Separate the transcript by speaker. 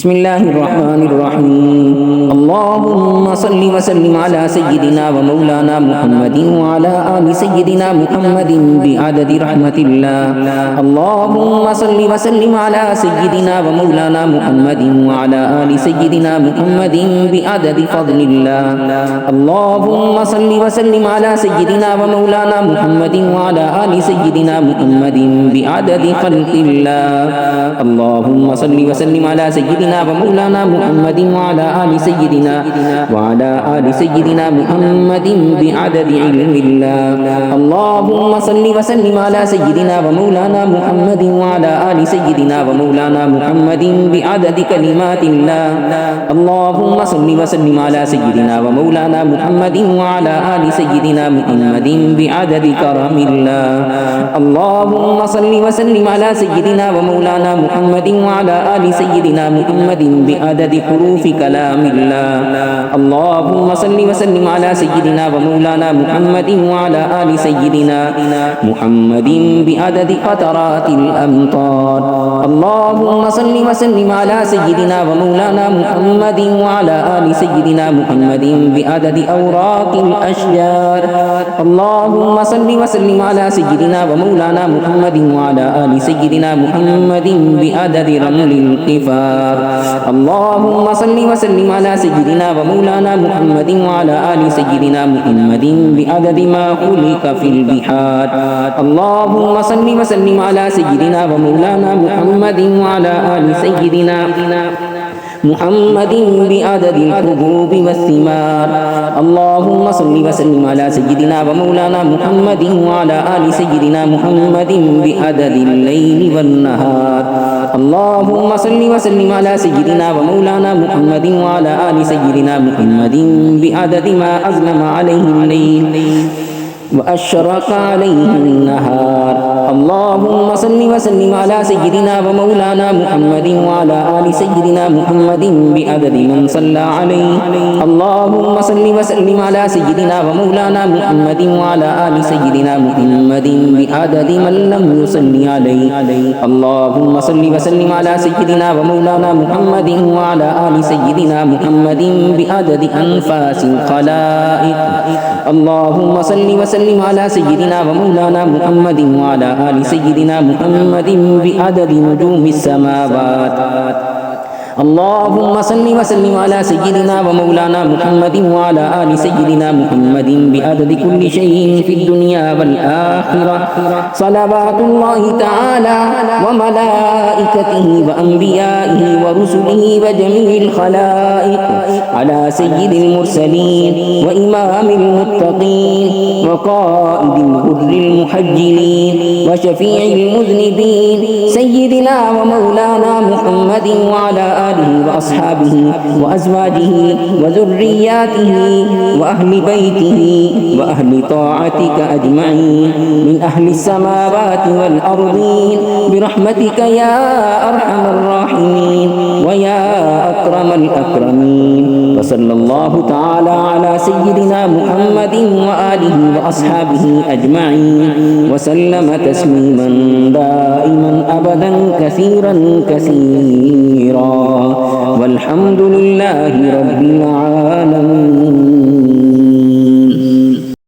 Speaker 1: بسم الله الرحمن الرحيم اللهم صل وسلم على سيدنا ومولانا محمد وعلى آل سيدنا محمد بعدد رحمة الله. اللهم صل وسلم على سيدنا ومولانا محمد وعلى آل سيدنا محمد بعدد فضل الله. اللهم صل وسلم على سيدنا ومولانا محمد وعلى آل سيدنا محمد بعدد خلق الله. اللهم صل وسلم على سيدنا ومولانا محمد وعلى آل سيدنا محمد بعدد علم الله. اللهم صل وسلم على سيدنا ومولانا محمد وعلى آل سيدنا ومولانا محمد بعدد كلمات الله. اللهم صل وسلم على سيدنا ومولانا محمد وعلى آل سيدنا محمد بعدد كرم الله. اللهم صل وسلم على سيدنا ومولانا محمد وعلى آل سيدنا محمد بعدد حروف كلام الله. اللهم صل وسلم على سيدنا ومولانا محمد وعلى آل سيدنا محمد بعدد قطرات الأمطار. اللهم صل وسلم على سيدنا ومولانا محمد وعلى آل سيدنا محمد بعدد أوراق الأشجار. اللهم صل وسلم على سيدنا ومولانا محمد وعلى آل سيدنا محمد بعدد رمل القفار. اللهم صل وسلم على سيدنا ومولانا محمد وعلى آل سيدنا محمد بعدد ما خلق في البحار. اللهم صل وسلم على سيدنا ومولانا محمد وعلى آل سيدنا محمد بعدد الحبوب والثمار. اللهم صل وسلم على سيدنا ومولانا محمد وعلى آل سيدنا محمد بعدد الليل والنهار. اللهم صل وسلم على سيدنا ومولانا محمد وعلى آل سيدنا محمد بعدد ما أظلم عليه الليل وأشرق عليه النهار. اللهم صل وسلم على سيدنا ومولانا محمد وعلى آل سيدنا محمد بعدد من صلى عليه. اللهم صل وسلم على سيدنا ومولانا محمد وعلى آل سيدنا محمد بعدد من لم يصلي عليه. اللهم صل وسلم على سيدنا ومولانا محمد وعلى آل سيدنا محمد بعدد أنفاس الخلائق. اللهم صل وسلم على سيدنا ومولانا محمد وعلى آل سيدنا محمد بعدد نجوم السماوات. اللهم صل وسلم على سيدنا ومولانا محمد وعلى آل سيدنا محمد بعدد كل شيء في الدنيا والآخرة. صلوات الله تعالى وملائكته وأنبيائه ورسله وجميع الخلائق على سيد المرسلين وإمام المتقين وقائد الغر المحجلين وشفيع المذنبين سيدنا ومولانا محمد وعلى آله وأصحابه وأزواجه وذرياته وأهل بيته وأهل طاعتك أجمعين من أهل السماوات والأرضين برحمتك يا أرحم الراحمين ويا أكرم الأكرمين. وصلى الله تعالى على سيدنا محمد وآله وأصحابه أجمعين وسلم تسليما دائما أبدا كثيرا كثيرا والحمد لله رب العالمين.